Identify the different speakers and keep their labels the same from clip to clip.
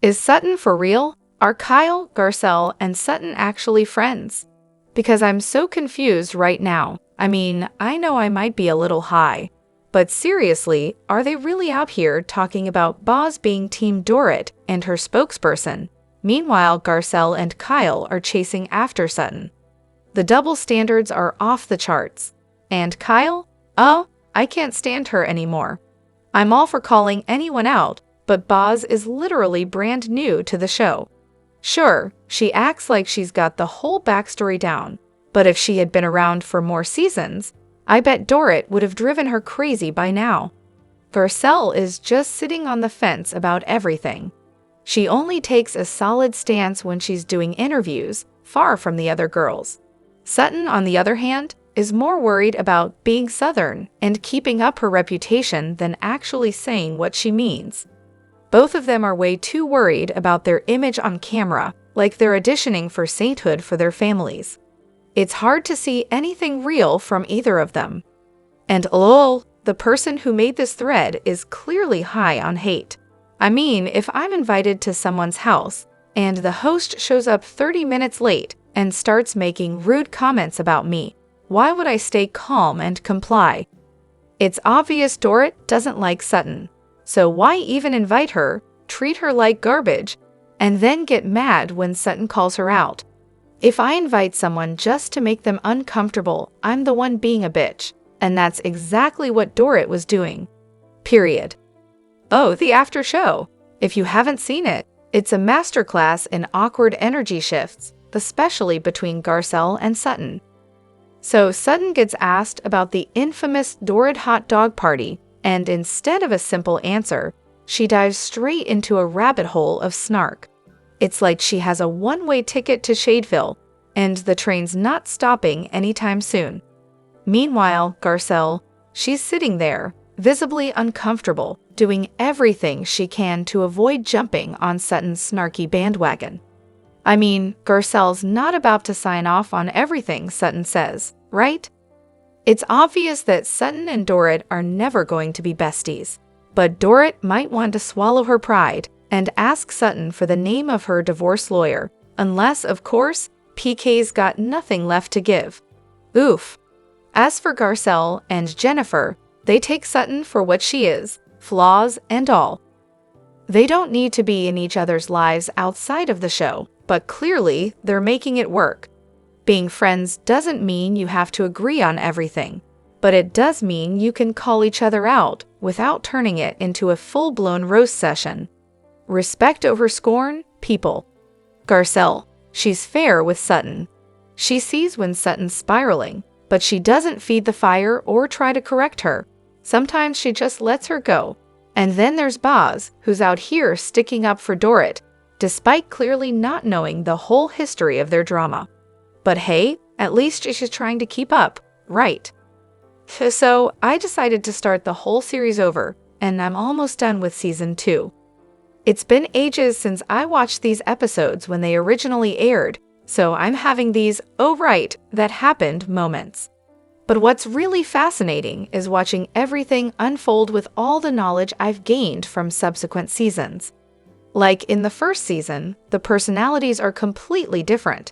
Speaker 1: Is Sutton for real? Are Kyle, Garcelle, and Sutton actually friends? Because I'm so confused right now. I mean, I know I might be a little high, but seriously, are they really out here talking about Boz being Team Dorrit and her spokesperson? Meanwhile, Garcelle and Kyle are chasing after Sutton. The double standards are off the charts. And Kyle? Oh, I can't stand her anymore. I'm all for calling anyone out, but Boz is literally brand new to the show. Sure, she acts like she's got the whole backstory down, but if she had been around for more seasons, I bet Dorrit would have driven her crazy by now. Garcelle is just sitting on the fence about everything. She only takes a solid stance when she's doing interviews, far from the other girls. Sutton, on the other hand, is more worried about being Southern and keeping up her reputation than actually saying what she means. Both of them are way too worried about their image on camera, like they're auditioning for sainthood for their families. It's hard to see anything real from either of them. And lol, the person who made this thread is clearly high on hate. I mean, if I'm invited to someone's house, and the host shows up 30 minutes late and starts making rude comments about me, why would I stay calm and comply? It's obvious Dorrit doesn't like Sutton, so why even invite her, treat her like garbage, and then get mad when Sutton calls her out? If I invite someone just to make them uncomfortable, I'm the one being a bitch, and that's exactly what Dorrit was doing. Period. Oh, the after show. If you haven't seen it, it's a masterclass in awkward energy shifts, especially between Garcelle and Sutton. So Sutton gets asked about the infamous Dorrit hot dog party, and instead of a simple answer, she dives straight into a rabbit hole of snark. It's like she has a one-way ticket to Shadeville, and the train's not stopping anytime soon. Meanwhile, Garcelle, she's sitting there, visibly uncomfortable, doing everything she can to avoid jumping on Sutton's snarky bandwagon. I mean, Garcelle's not about to sign off on everything Sutton says, right? It's obvious that Sutton and Dorrit are never going to be besties, but Dorrit might want to swallow her pride and ask Sutton for the name of her divorce lawyer, unless, of course, PK's got nothing left to give. Oof. As for Garcelle and Jennifer, they take Sutton for what she is, flaws and all. They don't need to be in each other's lives outside of the show, but clearly they're making it work. Being friends doesn't mean you have to agree on everything, but it does mean you can call each other out without turning it into a full-blown roast session. Respect over scorn, people. Garcelle, she's fair with Sutton. She sees when Sutton's spiraling, but she doesn't feed the fire or try to correct her. Sometimes she just lets her go. And then there's Boz, who's out here sticking up for Dorrit, despite clearly not knowing the whole history of their drama. But hey, at least she's trying to keep up, right? So I decided to start the whole series over, and I'm almost done with season 2. It's been ages since I watched these episodes when they originally aired, so I'm having these "oh right, that happened" moments. But what's really fascinating is watching everything unfold with all the knowledge I've gained from subsequent seasons. Like in the first season, the personalities are completely different.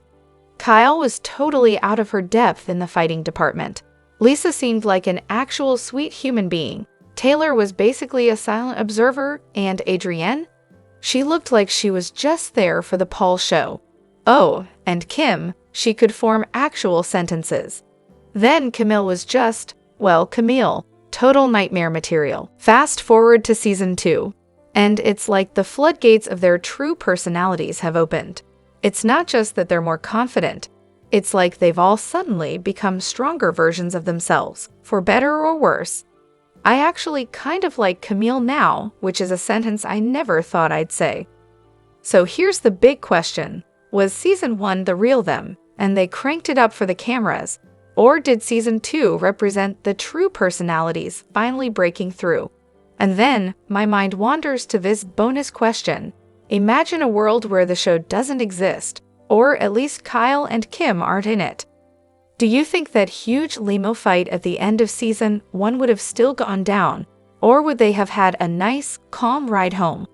Speaker 1: Kyle was totally out of her depth in the fighting department. Lisa seemed like an actual sweet human being. Taylor was basically a silent observer, and Adrienne? She looked like she was just there for the Paul show. Oh, and Kim, she could form actual sentences. Then Camille was just, well, Camille, total nightmare material. Fast forward to season 2, and it's like the floodgates of their true personalities have opened. It's not just that they're more confident, it's like they've all suddenly become stronger versions of themselves, for better or worse. I actually kind of like Camille now, which is a sentence I never thought I'd say. So here's the big question. Was season 1 the real them, and they cranked it up for the cameras? Or did season 2 represent the true personalities finally breaking through? And then, my mind wanders to this bonus question. Imagine a world where the show doesn't exist, or at least Kyle and Kim aren't in it. Do you think that huge limo fight at the end of season 1 would have still gone down, or would they have had a nice, calm ride home?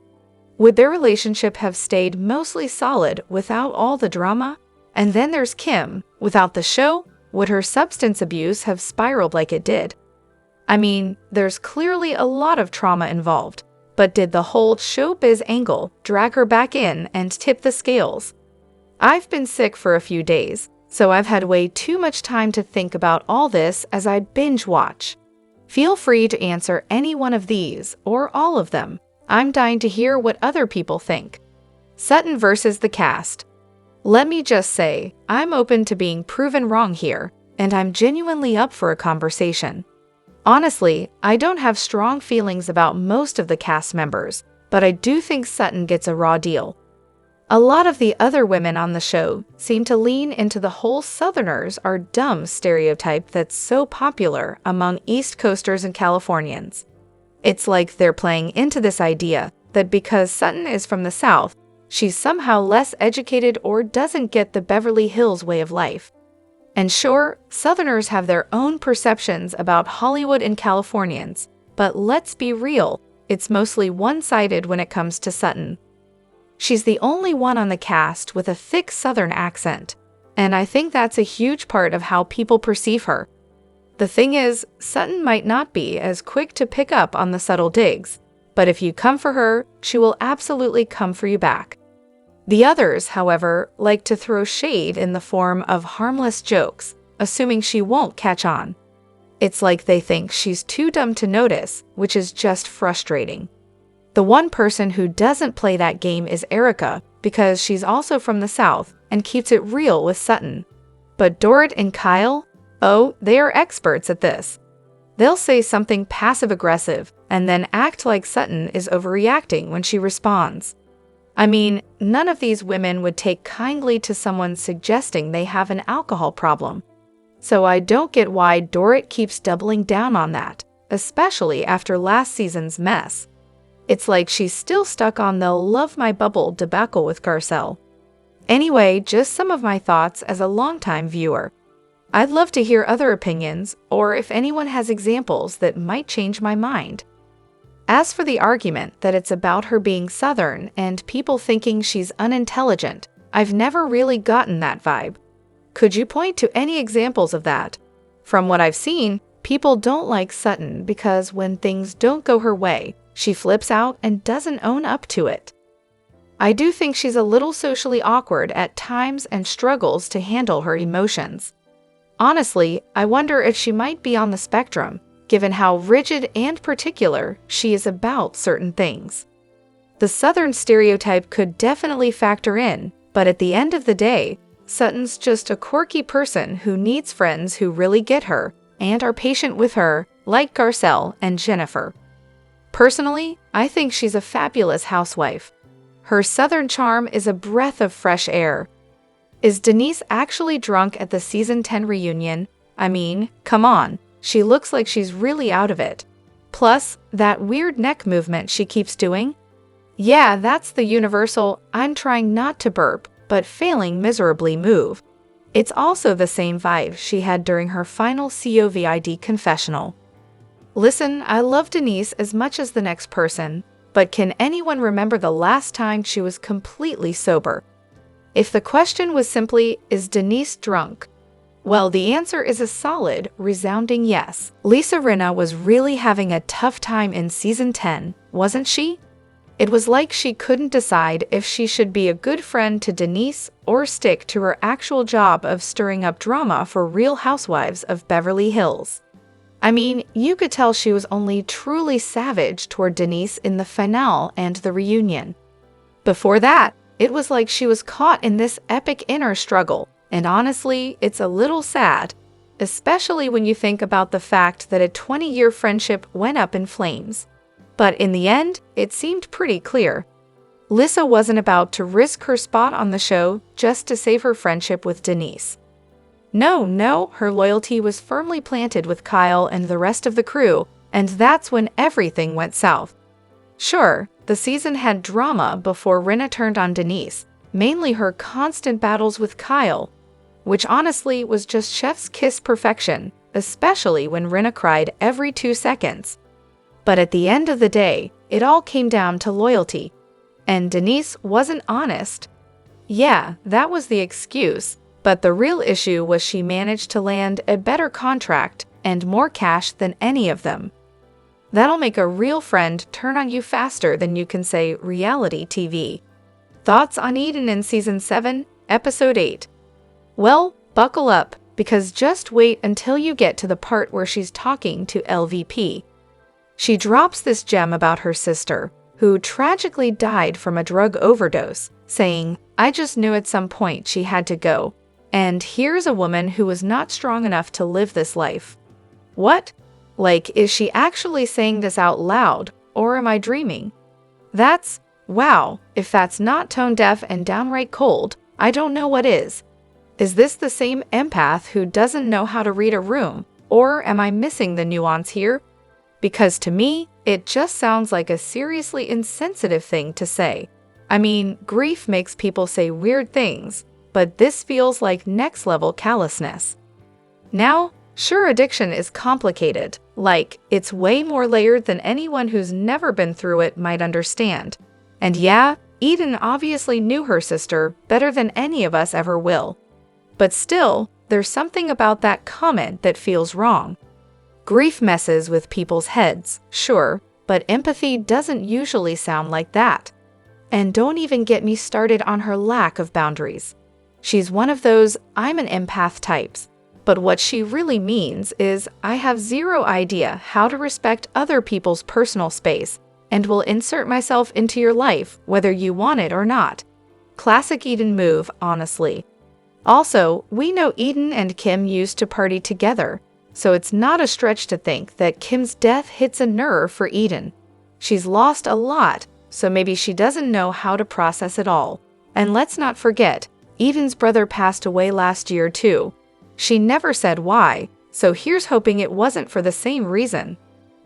Speaker 1: Would their relationship have stayed mostly solid without all the drama? And then there's Kim. Without the show, would her substance abuse have spiraled like it did? I mean, there's clearly a lot of trauma involved, but did the whole showbiz angle drag her back in and tip the scales? I've been sick for a few days, so I've had way too much time to think about all this as I binge watch. Feel free to answer any one of these, or all of them. I'm dying to hear what other people think. Sutton versus the cast. Let me just say, I'm open to being proven wrong here, and I'm genuinely up for a conversation. Honestly, I don't have strong feelings about most of the cast members, but I do think Sutton gets a raw deal. A lot of the other women on the show seem to lean into the whole Southerners are dumb stereotype that's so popular among East Coasters and Californians. It's like they're playing into this idea that because Sutton is from the South, she's somehow less educated or doesn't get the Beverly Hills way of life. And sure, Southerners have their own perceptions about Hollywood and Californians, but let's be real, it's mostly one-sided when it comes to Sutton. She's the only one on the cast with a thick Southern accent, and I think that's a huge part of how people perceive her. The thing is, Sutton might not be as quick to pick up on the subtle digs, but if you come for her, she will absolutely come for you back. The others, however, like to throw shade in the form of harmless jokes, assuming she won't catch on. It's like they think she's too dumb to notice, which is just frustrating. The one person who doesn't play that game is Erica, because she's also from the South and keeps it real with Sutton. But Dorit and Kyle? Oh, they are experts at this. They'll say something passive-aggressive and then act like Sutton is overreacting when she responds. I mean, none of these women would take kindly to someone suggesting they have an alcohol problem. So I don't get why Dorit keeps doubling down on that, especially after last season's mess. It's like she's still stuck on the love my bubble debacle with Garcelle. Anyway, just some of my thoughts as a longtime viewer. I'd love to hear other opinions, or if anyone has examples that might change my mind. As for the argument that it's about her being Southern and people thinking she's unintelligent, I've never really gotten that vibe. Could you point to any examples of that? From what I've seen, people don't like Sutton because when things don't go her way, she flips out and doesn't own up to it. I do think she's a little socially awkward at times and struggles to handle her emotions. Honestly, I wonder if she might be on the spectrum, given how rigid and particular she is about certain things. The Southern stereotype could definitely factor in, but at the end of the day, Sutton's just a quirky person who needs friends who really get her and are patient with her, like Garcelle and Jennifer. Personally, I think she's a fabulous housewife. Her Southern charm is a breath of fresh air. Is Denise actually drunk at the season 10 reunion? I mean, come on, she looks like she's really out of it. Plus, that weird neck movement she keeps doing? Yeah, that's the universal, I'm trying not to burp, but failing miserably move. It's also the same vibe she had during her final COVID confessional. Listen, I love Denise as much as the next person, but can anyone remember the last time she was completely sober? If the question was simply, is Denise drunk? Well, the answer is a solid, resounding yes. Lisa Rinna was really having a tough time in season 10, wasn't she? It was like she couldn't decide if she should be a good friend to Denise or stick to her actual job of stirring up drama for Real Housewives of Beverly Hills. I mean, you could tell she was only truly savage toward Denise in the finale and the reunion. Before that, it was like she was caught in this epic inner struggle, and honestly, it's a little sad, especially when you think about the fact that a 20-year friendship went up in flames. But in the end, it seemed pretty clear. Lisa wasn't about to risk her spot on the show just to save her friendship with Denise. No, her loyalty was firmly planted with Kyle and the rest of the crew, and that's when everything went south. Sure, the season had drama before Rinna turned on Denise, mainly her constant battles with Kyle, which honestly was just chef's kiss perfection, especially when Rinna cried every 2 seconds. But at the end of the day, it all came down to loyalty. and Denise wasn't honest. Yeah, that was the excuse, but the real issue was she managed to land a better contract and more cash than any of them. That'll make a real friend turn on you faster than you can say reality TV. Thoughts on Eden in Season 7, Episode 8? Well, buckle up, because just wait until you get to the part where she's talking to LVP. She drops this gem about her sister, who tragically died from a drug overdose, saying, "I just knew at some point she had to go. And here's a woman who was not strong enough to live this life." What? Like, is she actually saying this out loud, or am I dreaming? Wow, if that's not tone deaf and downright cold, I don't know what is. Is this the same empath who doesn't know how to read a room, or am I missing the nuance here? Because to me, it just sounds like a seriously insensitive thing to say. I mean, grief makes people say weird things, but this feels like next-level callousness. Now, sure, addiction is complicated, like, it's way more layered than anyone who's never been through it might understand. And yeah, Eden obviously knew her sister better than any of us ever will. But still, there's something about that comment that feels wrong. Grief messes with people's heads, sure, but empathy doesn't usually sound like that. And don't even get me started on her lack of boundaries. She's one of those "I'm an empath" types, but what she really means is I have zero idea how to respect other people's personal space and will insert myself into your life whether you want it or not. Classic Eden move, honestly. Also, we know Eden and Kim used to party together, so it's not a stretch to think that Kim's death hits a nerve for Eden. She's lost a lot, so maybe she doesn't know how to process it all. And let's not forget, Eden's brother passed away last year too. She never said why, so here's hoping it wasn't for the same reason.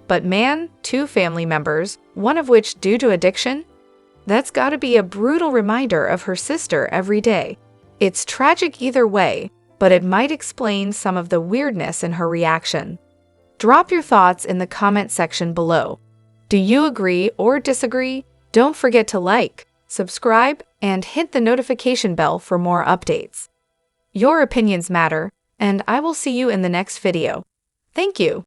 Speaker 1: But man, 2 family members, one of which due to addiction? That's gotta be a brutal reminder of her sister every day. It's tragic either way, but it might explain some of the weirdness in her reaction. Drop your thoughts in the comment section below. Do you agree or disagree? Don't forget to like, subscribe, and hit the notification bell for more updates. Your opinions matter, and I will see you in the next video. Thank you.